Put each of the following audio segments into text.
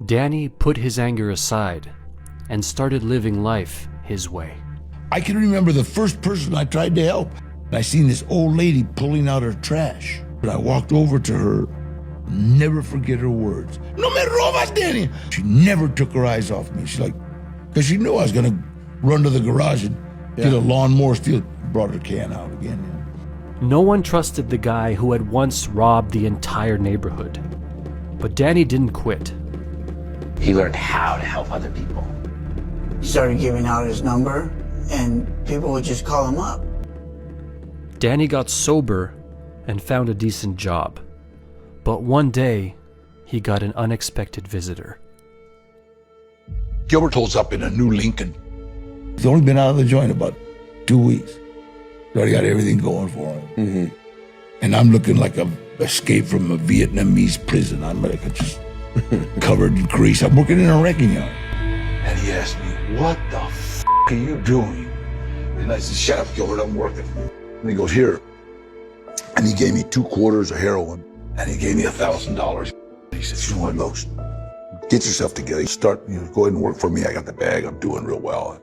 Danny put his anger aside and started living life his way. I can remember the first person I tried to help. I seen this old lady pulling out her trash. I walked over to her, never forget her words. No me robas, Danny! She never took her eyes off me. She's like, because she knew I was gonna run to the garage and get a lawnmower, brought her can out again. No one trusted the guy who had once robbed the entire neighborhood. But Danny didn't quit. He learned how to help other people. He started giving out his number, and people would just call him up. Danny got sober and found a decent job. But one day, he got an unexpected visitor. Gilbert holds up in a new Lincoln. He's only been out of the joint about 2 weeks. Already got everything going for him. Mm-hmm. And I'm looking like a escape from a Vietnamese prison. I'm like just covered in grease. I'm working in a wrecking yard. And he asked me, what the f*** are you doing? And I said, shut up, Gilbert, I'm working. And he goes, here. And he gave me 2 quarters of heroin. And he gave me $1,000. He said, you know what, Los? Get yourself together. Go ahead and work for me. I got the bag. I'm doing real well.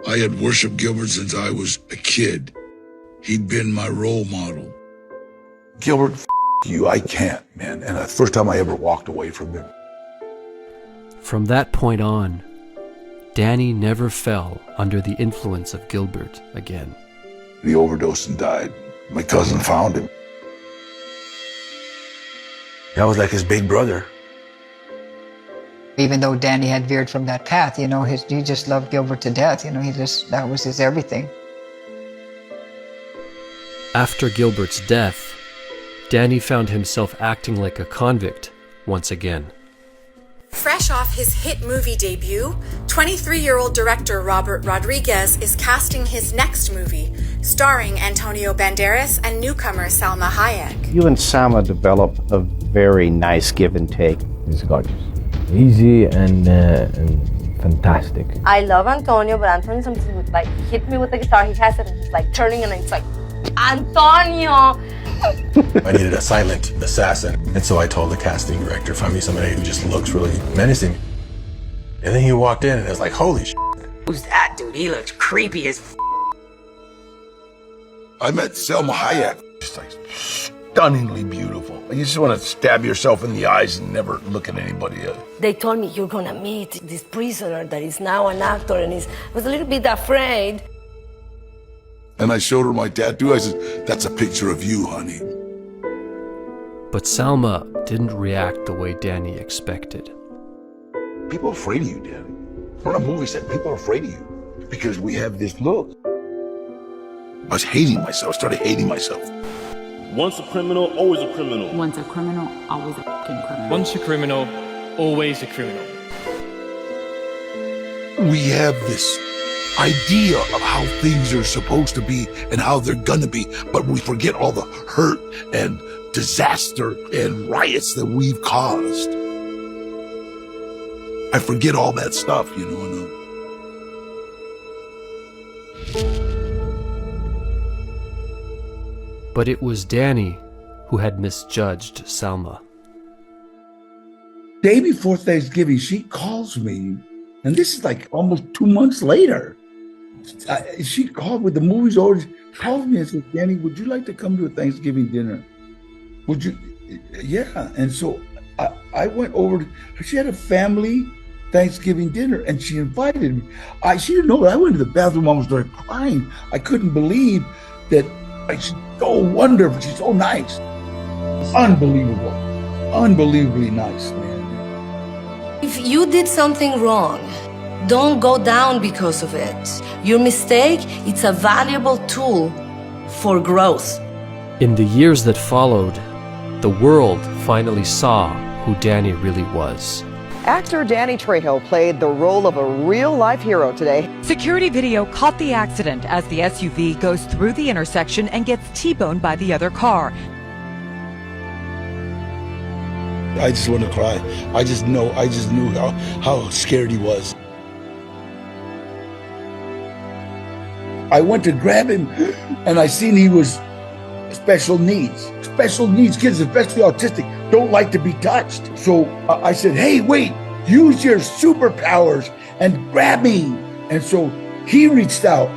I had worshiped Gilbert since I was a kid. He'd been my role model. Gilbert, f*** you, I can't, man. And the first time I ever walked away from him. From that point on, Danny never fell under the influence of Gilbert again. He overdosed and died. My cousin found him. That was like his big brother. Even though Danny had veered from that path, he just loved Gilbert to death. That was his everything. After Gilbert's death, Danny found himself acting like a convict once again. Fresh off his hit movie debut, 23-year-old director Robert Rodriguez is casting his next movie, starring Antonio Banderas and newcomer Salma Hayek. You and Salma develop a very nice give and take. He's gorgeous. Easy and fantastic. I love Antonio, but Antonio sometimes would hit me with the guitar. He has it and he's turning and it's like, Antonio! I needed a silent assassin, and so I told the casting director, find me somebody who just looks really menacing. And then he walked in and I was like, holy shit. Who's that dude? He looks creepy as f***. I met Salma Hayek. She's stunningly beautiful. You just want to stab yourself in the eyes and never look at anybody else. They told me you're gonna meet this prisoner that is now an actor, and I was a little bit afraid. And I showed her my tattoo. I said, that's a picture of you, honey. But Salma didn't react the way Danny expected. People are afraid of you, Danny. When a movie said people are afraid of you because we have this look. I was hating myself, started hating myself. Once a criminal, always a criminal. Once a criminal, always a fucking criminal. Once a criminal, always a criminal. We have this idea of how things are supposed to be and how they're gonna be, but we forget all the hurt and disaster and riots that we've caused. I forget all that stuff, But it was Danny who had misjudged Salma. Day before Thanksgiving, she calls me, and this is almost 2 months later. She called with the movies orders, called me and said, Danny, would you like to come to a Thanksgiving dinner? Would you? Yeah. And so I went over she had a family Thanksgiving dinner and she invited me. She didn't know that. I went to the bathroom, almost started crying. I couldn't believe that she's so wonderful. She's so nice. Unbelievable. Unbelievably nice, man. If you did something wrong, don't go down because of it. Your mistake, it's a valuable tool for growth. In the years that followed, the world finally saw who Danny really was. Actor Danny Trejo played the role of a real-life hero today. Security video caught the accident as the SUV goes through the intersection and gets T-boned by the other car. I just want to cry. I just knew how scared he was. I went to grab him and I seen he was special needs kids, especially autistic. don't like to be touched. So I said, hey, wait, use your superpowers and grab me. And so he reached out